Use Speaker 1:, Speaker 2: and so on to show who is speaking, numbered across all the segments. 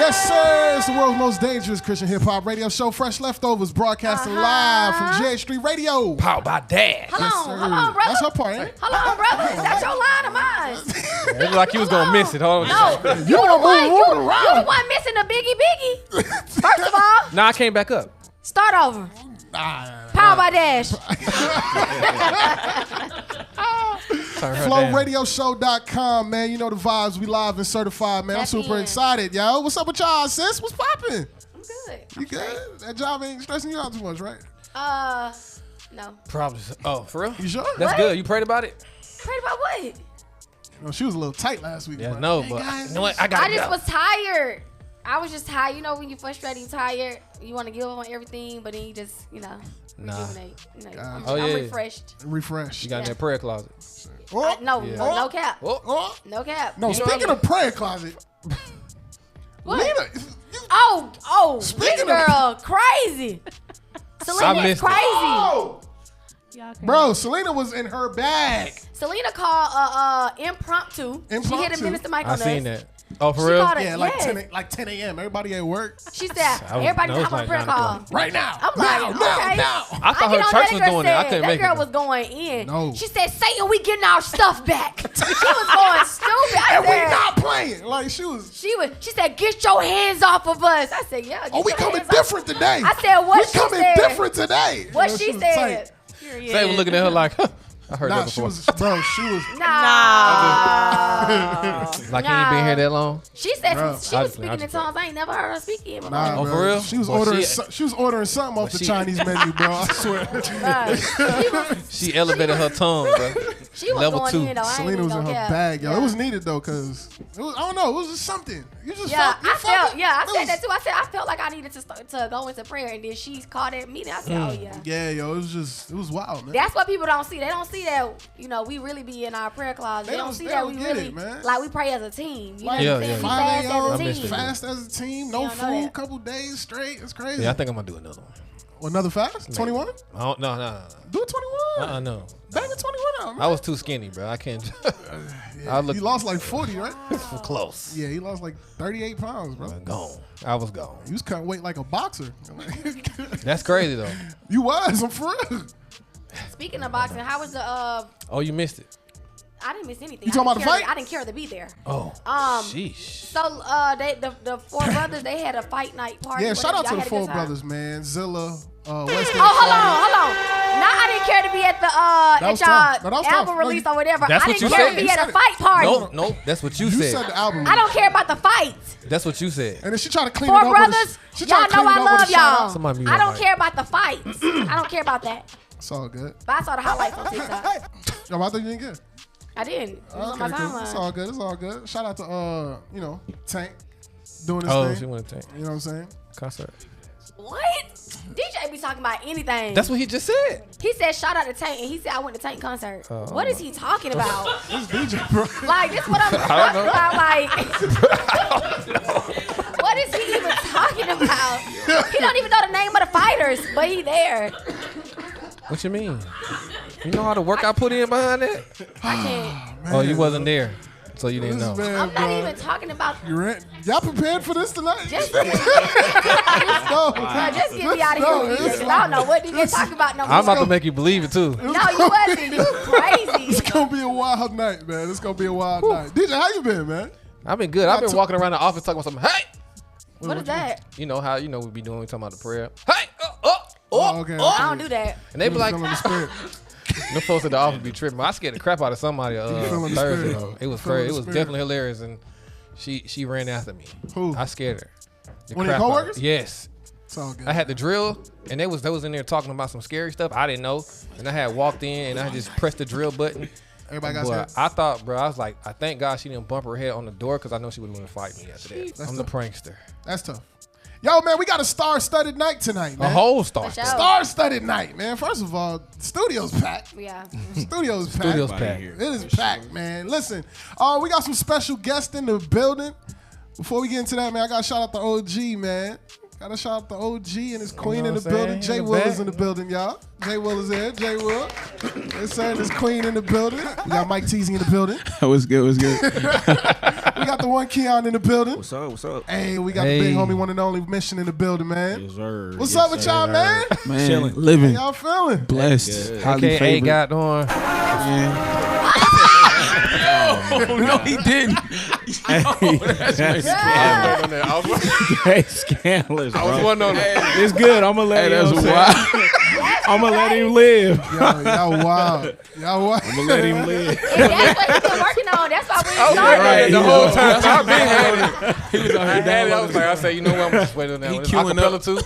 Speaker 1: Yes, sir. It's the world's most dangerous Christian hip-hop radio show, Fresh Leftovers, broadcasting live from GH Street Radio.
Speaker 2: Powered by Dash.
Speaker 1: Hold
Speaker 3: on, brother.
Speaker 1: That's her part, ain't it?
Speaker 3: Hold on, brother. Is that your line or mine?
Speaker 2: It looked like you was going to miss it. Hold on.
Speaker 3: No. You the one missing the biggie. First of all.
Speaker 2: Nah, I came back up.
Speaker 3: Start over. Powered by Dash.
Speaker 1: FlowRadioshow.com, man. You know the vibes. We live and certified, man. I'm super excited, yo. What's up with y'all, sis? What's poppin'?
Speaker 3: I'm good.
Speaker 1: You good? That job ain't stressing you out too much, right?
Speaker 3: No.
Speaker 2: Probably. Oh, for real?
Speaker 1: You sure?
Speaker 2: That's
Speaker 3: What?
Speaker 2: good. You prayed about it?
Speaker 3: Prayed about what?
Speaker 1: You know, she was a little tight last week.
Speaker 2: Yeah, no, but you know what? I
Speaker 3: just was tired. I was just tired. You know, when you're frustrated, you're tired. You want to give up on everything, but then you just, rejuvenate. I'm refreshed.
Speaker 1: Refreshed.
Speaker 2: You got in that prayer closet.
Speaker 3: No cap. No cap.
Speaker 1: No, speaking of prayer closet.
Speaker 3: What?
Speaker 1: Lena,
Speaker 3: Speaking girl, crazy. Selena is crazy.
Speaker 1: Oh. Bro, Selena was in her bag.
Speaker 3: Selena called impromptu. She hit a Minister Mike on us.
Speaker 2: I seen that. Oh, for real?
Speaker 1: Yeah, like 10 a.m. Everybody at work.
Speaker 3: She said, everybody come on a prayer call.
Speaker 1: Right now.
Speaker 3: I'm like, okay.
Speaker 2: Now. I thought her church was doing it. I couldn't make it.
Speaker 3: That girl was going in.
Speaker 1: No.
Speaker 3: She said, Satan, we getting our stuff back. She was going stupid.
Speaker 1: And we not playing. Like, she
Speaker 3: said, get your hands off of us. I said, yeah.
Speaker 1: Oh, we coming different today.
Speaker 3: I said, what she said.
Speaker 1: We coming different today.
Speaker 3: What she said.
Speaker 2: They were looking at her like, I heard that before.
Speaker 1: She was.
Speaker 2: Like, you ain't been here that long?
Speaker 3: She said she was speaking in tongues. I ain't never heard her speaking before.
Speaker 2: Oh, for real?
Speaker 1: She was ordering something off the Chinese menu, bro. I swear.
Speaker 2: She elevated her tongue, bro.
Speaker 3: She was
Speaker 2: Level
Speaker 3: going
Speaker 2: 2.
Speaker 3: in, though.
Speaker 1: Selena was in her bag, yo. It was needed, though, because, I don't know, it was just something. You just I
Speaker 3: said that, too. I felt like I needed to go into prayer, and then she called at me, and I said, oh, yeah.
Speaker 1: Yeah, yo, it was wild, man.
Speaker 3: That's what people don't see. They don't see that, we really be in our prayer closet. They don't see that we really, like, we pray as a team. You know what I'm saying? We fast as a team.
Speaker 1: Fast as a team, no food, couple days straight. It's crazy.
Speaker 2: Yeah, I think I'm going to do another one.
Speaker 1: Another fast? 21?
Speaker 2: No.
Speaker 1: Do it 21.
Speaker 2: No.
Speaker 1: Bang it 21 out, man.
Speaker 2: I was too skinny, bro. I can't.
Speaker 1: He lost like 40, right?
Speaker 2: Close.
Speaker 1: Yeah, he lost like 38 pounds, bro.
Speaker 2: Gone. I was gone.
Speaker 1: You was cutting weight like a boxer.
Speaker 2: That's crazy, though.
Speaker 1: You was. I'm for real.
Speaker 3: Speaking of boxing, how was the...
Speaker 2: Oh, you missed it.
Speaker 3: I didn't miss anything.
Speaker 1: You talking about the fight?
Speaker 3: I didn't care to be there.
Speaker 2: Oh, sheesh.
Speaker 3: So, the four brothers, they had a fight night party.
Speaker 1: Yeah, shout out to the four brothers, man. Zilla, Weston.
Speaker 3: Hold on. Now, I didn't care to be at the album release or whatever.
Speaker 2: That's
Speaker 3: I
Speaker 2: what
Speaker 3: didn't
Speaker 2: you
Speaker 3: care
Speaker 2: said.
Speaker 3: to be at a fight party.
Speaker 2: No, that's what you
Speaker 1: You
Speaker 2: said.
Speaker 1: said the album.
Speaker 3: I don't care about the fights.
Speaker 2: That's what you said.
Speaker 1: And then she tried to clean it
Speaker 3: Four
Speaker 1: up.
Speaker 3: brothers, y'all know I love y'all. I don't
Speaker 2: mic.
Speaker 3: care about the fights. I don't care about that.
Speaker 1: It's all good.
Speaker 3: But I saw the highlights on TikTok.
Speaker 1: Yo, I thought you didn't get it.
Speaker 3: I didn't. It was on my
Speaker 1: Okay, cool.
Speaker 3: timeline.
Speaker 1: It's all good. Shout out to Tank doing his
Speaker 2: Oh,
Speaker 1: thing.
Speaker 2: she went to Tank.
Speaker 1: You know what I'm saying?
Speaker 2: Concert.
Speaker 3: What? DJ be talking about anything.
Speaker 2: That's what he just said.
Speaker 3: He said shout out to Tank, and he said I went to Tank concert. What is he talking about?
Speaker 1: This DJ, bro.
Speaker 3: Like, this what I'm talking about. Like, what is he even talking about? He don't even know the name of the fighters, but he there.
Speaker 2: What you mean? You know how the work I put in behind that?
Speaker 3: I can't.
Speaker 2: Oh, you wasn't there, so you didn't know.
Speaker 1: Man,
Speaker 3: I'm not even talking about.
Speaker 1: Y'all prepared for this tonight?
Speaker 3: Just get me out of here. I don't know what you talking about no more.
Speaker 2: I'm about to make you believe it too.
Speaker 3: No, you wasn't. You crazy.
Speaker 1: It's gonna be a wild night, man. It's gonna be a wild night. DJ, how you been, man?
Speaker 2: I've been good. I've been walking around the office talking about something. Hey,
Speaker 3: what is that?
Speaker 2: you know how we be doing. We talking about the prayer. Hey,
Speaker 1: Okay.
Speaker 3: I don't do that.
Speaker 2: and they be like,
Speaker 1: Feeling the spirit.
Speaker 2: the folks at the office be tripping. I scared the crap out of somebody
Speaker 1: feeling the
Speaker 2: Thursday.
Speaker 1: spirit.
Speaker 2: It was
Speaker 1: Feeling
Speaker 2: crazy.
Speaker 1: the
Speaker 2: It was
Speaker 1: spirit.
Speaker 2: definitely hilarious, and she ran after me.
Speaker 1: Who?
Speaker 2: I scared her. The
Speaker 1: One of your
Speaker 2: crap out of her.
Speaker 1: coworkers?
Speaker 2: Yes.
Speaker 1: It's all good.
Speaker 2: I had the drill, and they was in there talking about some scary stuff I didn't know, and I had walked in and I just pressed the drill button.
Speaker 1: Everybody got
Speaker 2: Boy,
Speaker 1: scared.
Speaker 2: I thought, bro, I was like, I thank God she didn't bump her head on the door because I know she would want to fight me after that.
Speaker 1: That's
Speaker 2: I'm the
Speaker 1: tough.
Speaker 2: prankster.
Speaker 1: That's tough. Yo, man, we got a star-studded night tonight, man.
Speaker 2: A whole star.
Speaker 3: For sure.
Speaker 1: Star-studded night, man. First of all, the studio's packed.
Speaker 3: Yeah.
Speaker 1: Studio's packed.
Speaker 2: Studio's packed.
Speaker 1: It is packed, man. Listen, we got some special guests in the building. Before we get into that, man, I got to shout out the OG, man. Got to shout out the OG and his queen in the building. Jay Will is in the building, y'all. Jay Will is here. Jay Will. They're saying his queen in the building. We got Mike Teezy in the building.
Speaker 4: What's good?
Speaker 1: We got the One Keon in the building.
Speaker 4: What's up? What's up?
Speaker 1: Hey, we got the big homie, one and only Mission in the building, man.
Speaker 4: Yes, sir.
Speaker 1: What's up with y'all, man?
Speaker 5: Man,
Speaker 4: Chilling.
Speaker 5: living.
Speaker 1: How y'all feeling?
Speaker 5: Blessed. Highly
Speaker 2: AKA
Speaker 5: favored.
Speaker 2: got on.
Speaker 5: No, he didn't.
Speaker 4: Hey, scandalous, bro.
Speaker 2: I was wondering on that.
Speaker 4: It's good. I'm gonna let him. I'm gonna let him live.
Speaker 1: Y'all wild. Y'all wild.
Speaker 4: I'm gonna let him live.
Speaker 3: That's what he's been working on. That's why we started.
Speaker 4: Right.
Speaker 2: The whole time. I've been having it.
Speaker 5: He was on
Speaker 2: I
Speaker 5: here
Speaker 2: had it. I
Speaker 5: down.
Speaker 2: was like, I say, you know what? I'm just waiting on that.
Speaker 5: He
Speaker 2: one.
Speaker 5: queuing
Speaker 2: Acapella
Speaker 5: up.
Speaker 2: too.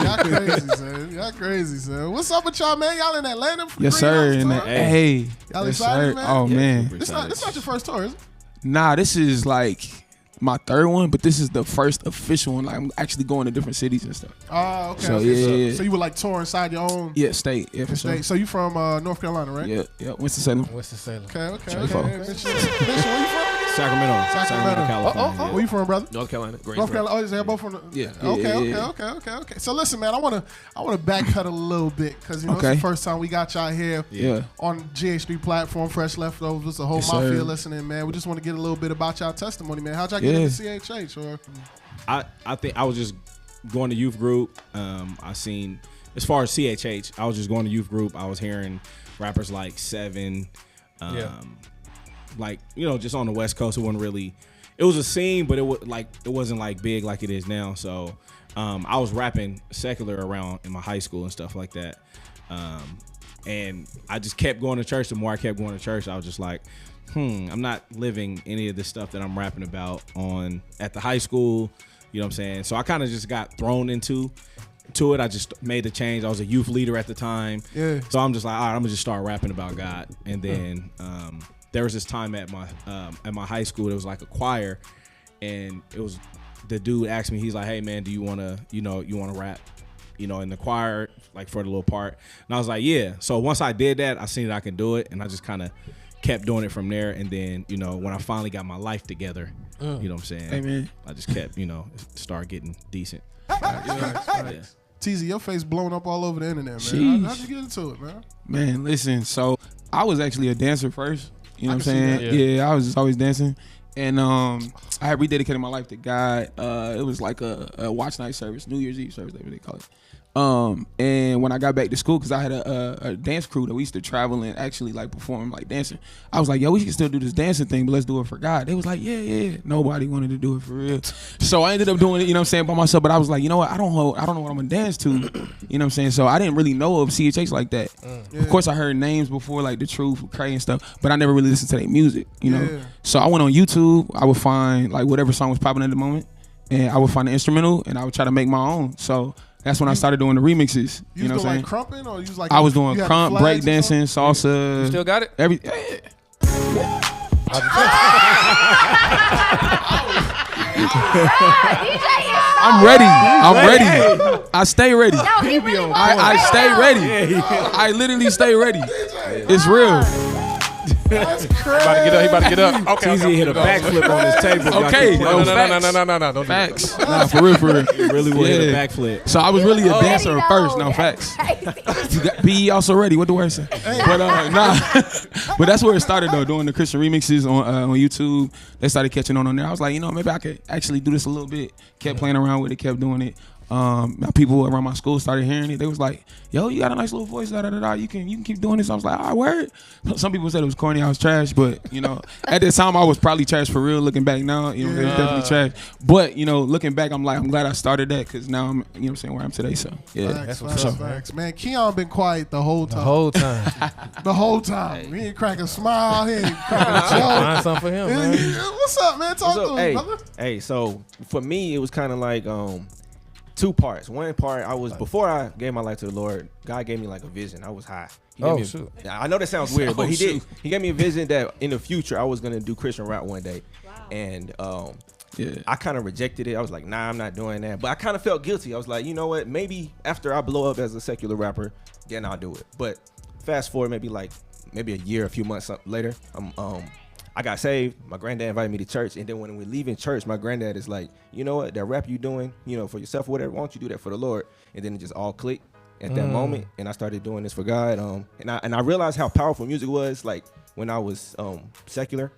Speaker 1: Y'all crazy, son. Y'all crazy, son. What's up with y'all, man? Y'all in Atlanta? For
Speaker 5: Yes, sir.
Speaker 1: Greenhouse
Speaker 5: And
Speaker 1: tour?
Speaker 5: hey,
Speaker 1: Y'all
Speaker 5: yes,
Speaker 1: excited,
Speaker 5: sir.
Speaker 1: man?
Speaker 5: Oh man,
Speaker 1: It's not your first tour, is it?
Speaker 5: nah, this is like my third one, but this is the first official one. Like I'm actually going to different cities and stuff.
Speaker 1: Oh, okay.
Speaker 5: So,
Speaker 1: okay.
Speaker 5: yeah.
Speaker 1: So you were like touring inside your own
Speaker 5: Yeah, state. Yeah, for sure.
Speaker 1: state. So you from North Carolina, right?
Speaker 5: Yeah, Winston-Salem.
Speaker 2: What's the Salem?
Speaker 1: Okay.
Speaker 5: J4.
Speaker 1: Mission, where you from?
Speaker 4: Sacramento, California.
Speaker 1: Where you from, brother?
Speaker 4: North Carolina.
Speaker 1: North Carolina. Oh, they're both from.
Speaker 5: Yeah.
Speaker 1: Okay. So listen, man, I wanna backpedal a little bit because it's the first time we got y'all here
Speaker 5: Yeah.
Speaker 1: on GH3 platform, Fresh Leftovers. It's a whole
Speaker 5: Yes,
Speaker 1: mafia
Speaker 5: sir.
Speaker 1: listening, man. We just want to get a little bit about y'all testimony, man. How'd y'all get into CHH? Or
Speaker 4: I think I was just going to youth group. I seen, as far as CHH, I was just going to youth group. I was hearing rappers like Seven, like just on the West Coast. It wasn't really. It was a scene, but it wasn't like big like it is now. So I was rapping secular around in my high school and stuff like that. And I just kept going to church. The more I kept going to church, I was just like, I'm not living any of the stuff that I'm rapping about at the high school. You know what I'm saying? So I kind of just got thrown into it. I just made the change. I was a youth leader at the time.
Speaker 1: Yeah.
Speaker 4: So I'm just like, all right, I'm gonna just start rapping about God. And then there was this time at my high school. There was like a choir, and it was the dude asked me. He's like, hey man, do you wanna rap? In the choir, like for the little part. And I was like, yeah. So once I did that, I seen that I can do it, and I just kind of kept doing it from there. And then, when I finally got my life together, you know what I'm saying?
Speaker 5: Amen.
Speaker 4: I just kept, start getting decent.
Speaker 1: yeah. Teezy, your face blown up all over the internet, man.
Speaker 5: Sheesh.
Speaker 1: How'd you get into it, man?
Speaker 5: Man, listen. So I was actually a dancer first. You know
Speaker 1: I
Speaker 5: what I'm
Speaker 1: can
Speaker 5: saying?
Speaker 1: see
Speaker 5: Yeah, I was just always dancing. And I had rededicated my life to God. It was like a watch night service, New Year's Eve service, that's what they call it. And when I got back to school, because I had a dance crew that we used to travel and actually like perform like dancing, I was like, yo, we can still do this dancing thing, but let's do it for God. They was like, yeah. Nobody wanted to do it for real. So I ended up doing it, you know what I'm saying, by myself. But I was like, you know what, I don't know what I'm gonna dance to. You know what I'm saying? So I didn't really know of CHH like that. Of course I heard names before, like The Truth, Cray and stuff, but I never really listened to their music, you know.
Speaker 1: Yeah.
Speaker 5: So I went on YouTube, I would find like whatever song was popping at the moment, and I would find the instrumental and I would try to make my own. So that's when I started doing the remixes. You know what I'm saying?
Speaker 1: Like crumping, or you was like
Speaker 5: I was doing
Speaker 1: you had
Speaker 5: crump,
Speaker 1: flags
Speaker 5: break
Speaker 1: or
Speaker 5: dancing, salsa.
Speaker 2: You still got it?
Speaker 5: Every I'm ready. I stay ready.
Speaker 3: No, he really was.
Speaker 5: I stay ready. I literally stay ready. It's real.
Speaker 1: That's crazy.
Speaker 2: He about to get up. Okay.
Speaker 4: Teezy hit a backflip on his table.
Speaker 5: Okay.
Speaker 2: No. Don't do that.
Speaker 5: Facts. Nah, for real.
Speaker 4: He really would hit a backflip.
Speaker 5: So I was really a dancer
Speaker 3: Already
Speaker 5: at first.
Speaker 3: know.
Speaker 5: No, facts.
Speaker 3: Crazy.
Speaker 5: You got PE also ready. What the word say? But nah. But that's where it started though. Doing the Christian remixes on YouTube. They started catching on there. I was like, maybe I could actually do this a little bit. Kept playing around with it. Kept doing it. People around my school started hearing it. They was like, yo, you got a nice little voice, you can keep doing this. I was like, all right, word. Some people said it was corny, I was trash, but at that time I was probably trash for real. Looking back now, it was definitely trash. But looking back, I'm glad I started that, because now I'm where I'm today. So yeah,
Speaker 1: Facts. Man, Keon been quiet the whole time.
Speaker 2: The whole time.
Speaker 1: He ain't crack a smile. He ain't cracking a
Speaker 2: Find
Speaker 1: joke.
Speaker 2: something for him, man.
Speaker 1: What's up, man? Talk to
Speaker 4: Hey,
Speaker 1: him, brother.
Speaker 4: hey. So for me, it was kind of like two parts. One part, before I gave my life to the Lord, God gave me like a vision. I was high.
Speaker 2: Shoot.
Speaker 4: I know that sounds weird, but he did. He gave me a vision that in the future I was gonna do Christian rap one day. Wow. And I kind of rejected it. I was like, nah, I'm not doing that. But I kind of felt guilty. I was like, you know what? Maybe after I blow up as a secular rapper, then I'll do it. But fast forward, maybe a year, a few months later, I got saved. My granddad invited me to church, and then when we leave in church, my granddad is like, you know what, that rap you doing, for yourself or whatever, why don't you do that for the Lord? And then it just all clicked at that moment, and I started doing this for God. And I realized how powerful music was, like when I was secular,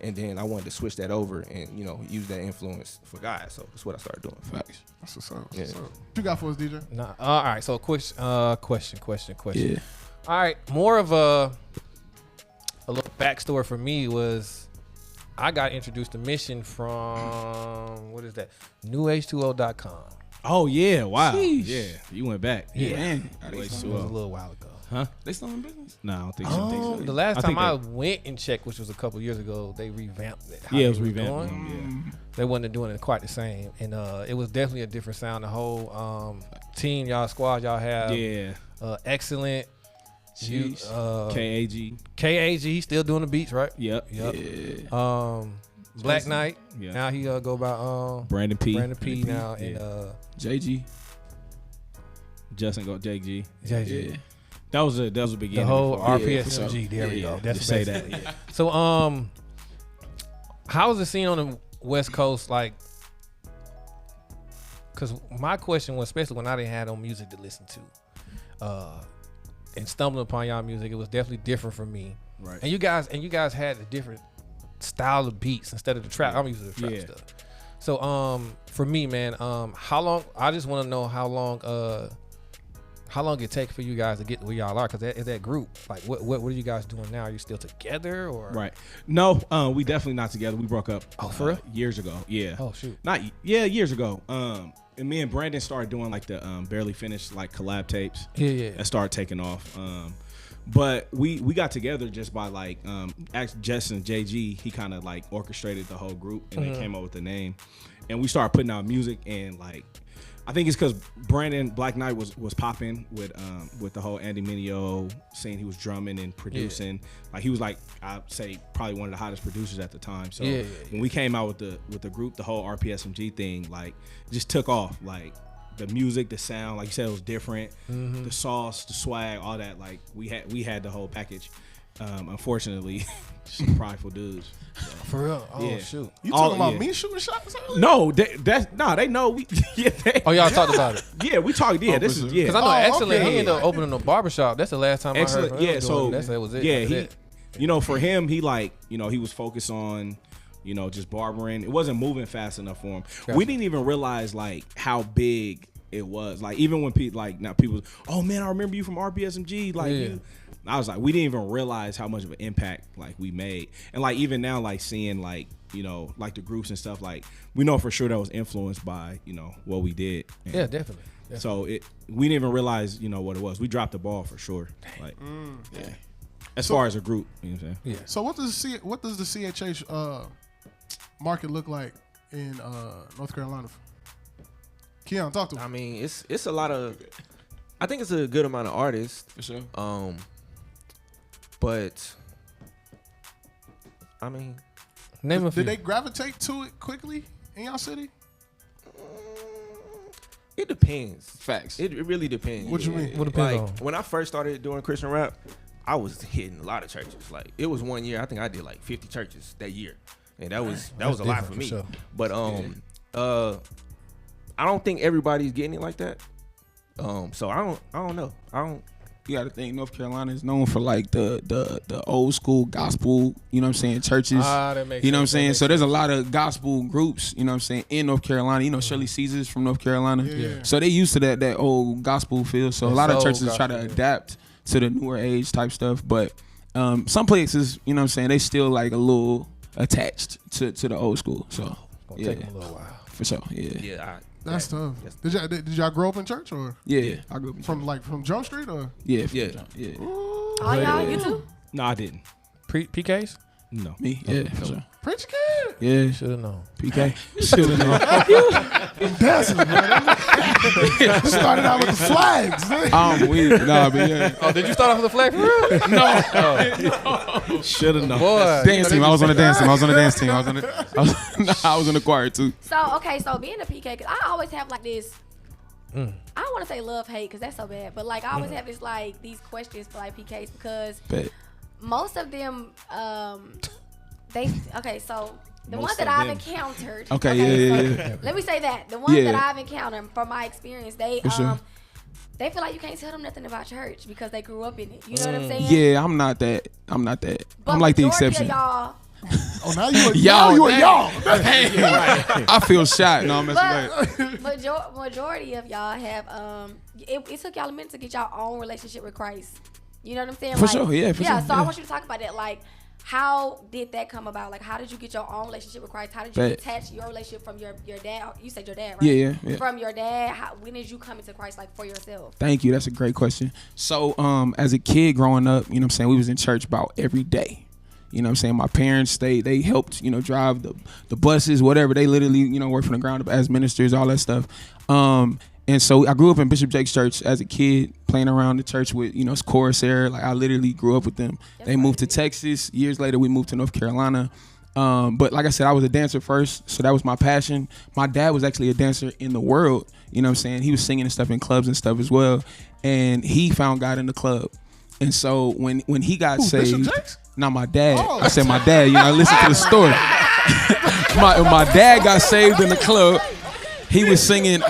Speaker 4: And then I wanted to switch that over and, use that influence for God. So that's what I started doing.
Speaker 5: Facts.
Speaker 1: That's what's up.
Speaker 4: Yeah.
Speaker 1: What you got for us, DJ?
Speaker 2: Nah, all right. So question.
Speaker 5: Yeah.
Speaker 2: All right, more of a little backstory for me was I got introduced to Mission from what is that? NewH2O.com.
Speaker 6: Oh yeah, wow.
Speaker 5: Sheesh.
Speaker 6: Yeah, you went back.
Speaker 2: Yeah.
Speaker 5: Man.
Speaker 2: It was a little while ago.
Speaker 6: Huh?
Speaker 5: They still in business?
Speaker 6: No, I don't think so.
Speaker 2: The last
Speaker 6: I
Speaker 2: time
Speaker 6: think
Speaker 2: I
Speaker 6: they-
Speaker 2: went and checked, which was a couple years ago, they revamped it. How
Speaker 6: Yeah, it
Speaker 2: they
Speaker 6: was
Speaker 2: were
Speaker 6: revamped.
Speaker 2: doing. They wasn't doing it quite the same, and it was definitely a different sound. The whole team, y'all squad, y'all have,
Speaker 6: Yeah.
Speaker 2: excellent. You,
Speaker 6: KAG.
Speaker 2: KAG, he's still doing the beats, right?
Speaker 6: Yep.
Speaker 2: Yep.
Speaker 5: Yeah.
Speaker 2: Black Knight.
Speaker 6: Yeah.
Speaker 2: Now he go by
Speaker 6: Brandon P.
Speaker 2: Brandon P. now, and
Speaker 6: Yeah.
Speaker 5: JG.
Speaker 6: Justin go JG.
Speaker 2: JJ.
Speaker 5: Yeah.
Speaker 6: That was a beginning.
Speaker 2: The whole
Speaker 6: for-
Speaker 2: RPSMG. There we go.
Speaker 6: Yeah.
Speaker 2: That's
Speaker 6: Just
Speaker 2: the
Speaker 6: say
Speaker 2: best.
Speaker 6: that. Yeah.
Speaker 2: So, how's the scene on the West Coast like? Because my question was, especially when I didn't have no music to listen to, and stumbling upon y'all music, it was definitely different for me.
Speaker 6: Right.
Speaker 2: And you guys had a different style of beats instead of the trap. I'm used to the trap
Speaker 6: Yeah.
Speaker 2: stuff. So, for me, man, how long? I just want to know how long it take for you guys to get to where y'all are, because that group, like, what are you guys doing now? Are you still together, or
Speaker 6: Right. No, we definitely not together. We broke up.
Speaker 2: Oh, for real?
Speaker 6: Years ago. Yeah.
Speaker 2: Oh shoot.
Speaker 6: Years ago. And me and Brandon started doing like the barely finished like collab tapes.
Speaker 2: Yeah.
Speaker 6: That started taking off. But we got together just by like Justin JG. He kind of like orchestrated the whole group, and they came up with the name, and we started putting out music. And like, I think it's because Brandon Black Knight was popping with the whole Andy Mineo scene. He was drumming and producing. Like, he was like, I'd say probably one of the hottest producers at the time. So when we came out with the group, the whole RPSMG thing, like, just took off. Like, the music, the sound, like you said, it was different. The sauce, the swag, all that. Like, we had the whole package. Unfortunately, some prideful dudes. So.
Speaker 2: For real? Oh
Speaker 6: Yeah.
Speaker 2: shoot.
Speaker 1: You talking about
Speaker 6: yeah.
Speaker 1: me shooting shots? Earlier?
Speaker 6: No, they know we. Yeah,
Speaker 2: Oh, y'all talked about it.
Speaker 6: yeah, we talked. Yeah, this is
Speaker 2: Because I know Excellent, he ended up opening a barbershop. That's the last time
Speaker 6: Excellent.
Speaker 2: I heard from him.
Speaker 6: Yeah, so
Speaker 2: that was it.
Speaker 6: yeah,
Speaker 2: That was it.
Speaker 6: for him, he like, he was focused on, just barbering. It wasn't moving fast enough for him.
Speaker 2: Gotcha.
Speaker 6: We didn't even realize like how big it was. Like, even when people oh man, I remember you from RPSMG. Like,
Speaker 2: Yeah.
Speaker 6: I was like, we didn't even realize how much of an impact like we made. And like, even now, like, seeing like, like the groups and stuff, like, we know for sure that was influenced by, what we did. And
Speaker 2: Yeah, definitely.
Speaker 6: so we didn't even realize, what it was. We dropped the ball for sure. Like, yeah. As far as a group, you know what I'm saying?
Speaker 2: Yeah.
Speaker 1: So what does the CHH market look like in North Carolina? Keon, talk to me.
Speaker 4: I mean, it's a lot of. I think it's a good amount of artists.
Speaker 5: For sure.
Speaker 4: But I mean,
Speaker 2: Name a few.
Speaker 1: Did they gravitate to it quickly in y'all city?
Speaker 4: it depends.
Speaker 5: Facts.
Speaker 4: It really depends.
Speaker 1: What you mean?
Speaker 2: What depends
Speaker 4: Like,
Speaker 2: on?
Speaker 4: when I first started doing Christian rap, I was hitting a lot of churches. Like, it was one year, I think I did like 50 churches that year, and that was a lot
Speaker 2: different
Speaker 4: for
Speaker 2: for
Speaker 4: me.
Speaker 2: sure.
Speaker 4: But I don't think everybody's getting it like that. So I don't know.
Speaker 5: You got to think North Carolina is known for like the old school gospel, churches.
Speaker 2: That makes
Speaker 5: You know what I'm
Speaker 2: sense.
Speaker 5: saying? So there's a lot of gospel groups, in North Carolina. Shirley Caesar's from North Carolina.
Speaker 1: Yeah.
Speaker 5: So they used to that old gospel feel. So a lot of
Speaker 2: soul
Speaker 5: churches try to
Speaker 2: gospel, yeah.
Speaker 5: adapt to the newer age type stuff. But some places, they still like a little attached to the old school. So
Speaker 2: Gonna
Speaker 5: yeah,
Speaker 2: take them a little while.
Speaker 5: for sure. Yeah.
Speaker 4: Yeah,
Speaker 1: That's tough. Did y'all grow up in church or
Speaker 5: Yeah. I grew up in
Speaker 1: from Jump Street or?
Speaker 5: Yeah.
Speaker 4: Yeah.
Speaker 5: Yeah.
Speaker 3: Oh, y'all, you too?
Speaker 6: No, I didn't.
Speaker 2: PKs?
Speaker 6: No.
Speaker 5: Me? Yeah. For sure.
Speaker 1: Preacher kid.
Speaker 5: Yeah.
Speaker 2: Should have known.
Speaker 5: PK. Should have known.
Speaker 1: Dancing, man. Started out with the flags. Man.
Speaker 5: I'm weak. Nah, but yeah.
Speaker 2: Oh, did you start off with the flag for real?
Speaker 5: No.
Speaker 6: Should have known.
Speaker 2: Boy.
Speaker 5: Dance team. I was on the dance team. I was in the choir too.
Speaker 3: So being a PK, cause I always have like this. I don't want to say love hate because that's so bad, but like I always have this like these questions for like PKs because
Speaker 5: Bet.
Speaker 3: most of them so the
Speaker 6: Most
Speaker 3: ones that
Speaker 6: of
Speaker 3: I've
Speaker 6: them.
Speaker 3: encountered.
Speaker 5: Okay, yeah.
Speaker 3: Let me say that the ones
Speaker 5: Yeah.
Speaker 3: that I've encountered from my experience, they
Speaker 5: For sure.
Speaker 3: they feel like you can't tell them nothing about church because they grew up in it. You know what I'm saying?
Speaker 5: Yeah, I'm not that.
Speaker 3: But
Speaker 5: I'm like the
Speaker 3: majority
Speaker 5: exception.
Speaker 3: Of y'all
Speaker 1: Oh, now you a y'all.
Speaker 5: I feel shot. No, I'm messing
Speaker 3: But majority of y'all have it took y'all a minute to get y'all own relationship with Christ. You know what I'm saying?
Speaker 5: For sure, yeah.
Speaker 3: So I want you to talk about that. Like, how did that come about? Like, how did you get your own relationship with Christ? How did you detach your relationship from your dad? You said your dad, right?
Speaker 5: Yeah.
Speaker 3: From your dad. When did you come into Christ, like, for yourself?
Speaker 5: Thank you. That's a great question. So, as a kid growing up, you know what I'm saying, we was in church about every day. You know what I'm saying? My parents, they helped, drive the buses, whatever. They literally, work from the ground up as ministers, all that stuff. And so I grew up in Bishop Jake's church as a kid, playing around the church with, chorus era. Like, I literally grew up with them. They moved to Texas. Years later, we moved to North Carolina. But like I said, I was a dancer first, so that was my passion. My dad was actually a dancer in the world. You know what I'm saying? He was singing and stuff in clubs and stuff as well. And he found God in the club. And so when he got saved,
Speaker 1: Bishop Jakes?
Speaker 5: not my dad. I said my dad. Listen to the story. my dad got saved in the club. He was singing.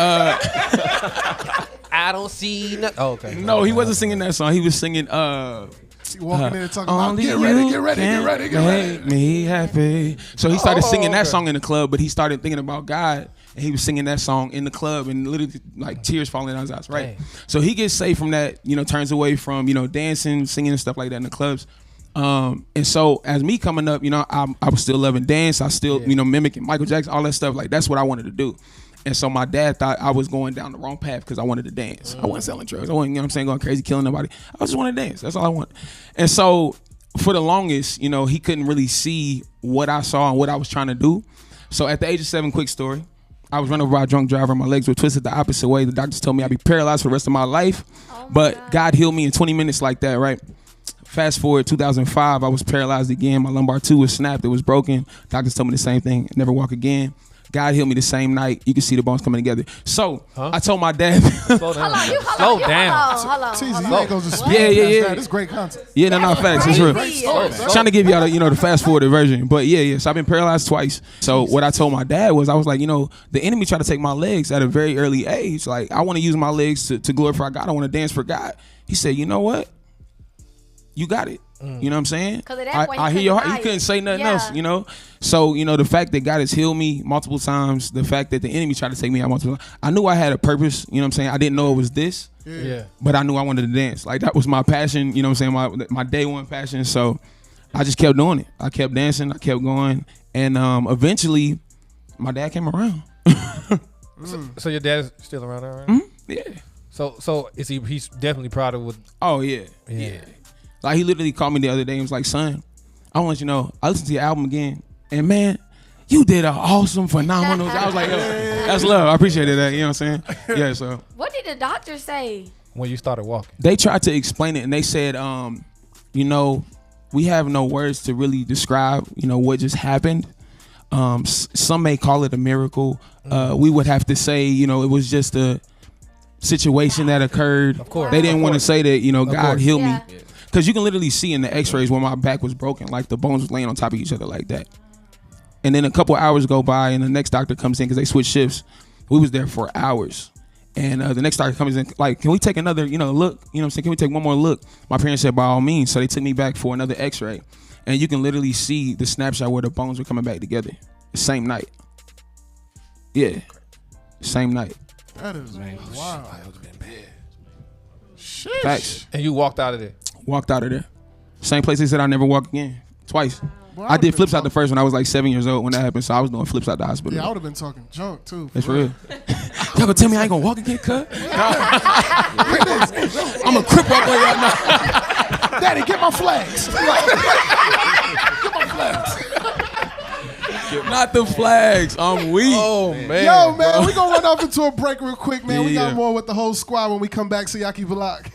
Speaker 2: I don't see no. Oh, okay.
Speaker 5: No, he wasn't singing that song. He was singing.
Speaker 1: Walking in and talking about get ready.
Speaker 5: Make me happy. So he started singing that song in the club, but he started thinking about God, and he was singing that song in the club, and literally like tears falling out his eyes. Right. Dang. So he gets saved from that. Turns away from dancing, singing, and stuff like that in the clubs. And so as me coming up, I was still loving dance. I still mimicking Michael Jackson, all that stuff. Like, that's what I wanted to do. And so my dad thought I was going down the wrong path because I wanted to dance. I wasn't selling drugs. I wasn't, going crazy, killing nobody. I just wanted to dance. That's all I wanted. And so for the longest, he couldn't really see what I saw and what I was trying to do. So at the age of 7, quick story, I was run over by a drunk driver. My legs were twisted the opposite way. The doctors told me I'd be paralyzed for the rest of my life. But God healed me in 20 minutes like that, right? Fast forward 2005, I was paralyzed again. My lumbar 2 was snapped. It was broken. Doctors told me the same thing. Never walk again. God healed me the same night. You can see the bones coming together. So I told my dad.
Speaker 2: Slow down. Hold on.
Speaker 1: Teezy, you ain't gonna just
Speaker 5: yeah.
Speaker 1: It's great content.
Speaker 5: Yeah, no, facts. It's real. Trying to give y'all the fast forwarded version. But yeah. So I've been paralyzed twice. So what I told my dad was, I was like, the enemy tried to take my legs at a very early age. Like, I want to use my legs to glorify God. I want to dance for God. He said, you know what? You got it. You know what I'm saying? I hear your heart. You couldn't say nothing else, So, the fact that God has healed me multiple times, the fact that the enemy tried to take me out multiple times, I knew I had a purpose, you know what I'm saying? I didn't know it was this, but I knew I wanted to dance. Like, that was my passion, you know what I'm saying? My day one passion. So I just kept doing it. I kept dancing. I kept going. And eventually, my dad came around.
Speaker 2: So your dad's still around there, right?
Speaker 5: Mm-hmm. Yeah.
Speaker 2: So is he? He's definitely proud of what.
Speaker 5: Oh, yeah. Like, he literally called me the other day and was like, son, I want you to know, I listened to your album again, and man, you did an awesome, phenomenal. I was like, yo, that's love. I appreciated that. You know what I'm saying? Yeah, so.
Speaker 3: What did the doctor say?
Speaker 2: When you started walking?
Speaker 5: They tried to explain it, and they said, we have no words to really describe, what just happened. Some may call it a miracle. We would have to say, it was just a situation that occurred.
Speaker 2: Of course.
Speaker 5: They didn't want to say that, God healed me. Because you can literally see in the x-rays where my back was broken, like the bones was laying on top of each other like that. And then a couple hours go by and the next doctor comes in because they switch shifts. We was there for hours. And the next doctor comes in like, can we take another, look? You know what I'm saying? Can we take one more look? My parents said, by all means. So they took me back for another x-ray. And you can literally see the snapshot where the bones were coming back together. The same night. Yeah. Same night.
Speaker 1: That is wow. Shit.
Speaker 5: Facts.
Speaker 2: And you walked out of there?
Speaker 5: Walked out of there. Same place they said I'd never walk again. Twice. Well, I did flips out the first when I was like 7 years old when that happened, so I was doing flips out the hospital.
Speaker 1: Yeah, I would have been talking junk too.
Speaker 5: That's real. Y'all gonna tell me I ain't gonna walk again, cut? I'm a crip walk on y'all now.
Speaker 1: Daddy, get my flags. Get my flags.
Speaker 5: Not the flags. I'm weak.
Speaker 2: Oh, man.
Speaker 1: Yo, man, we gonna run off into a break real quick, man. We got more with the whole squad when we come back, so y'all keep it locked.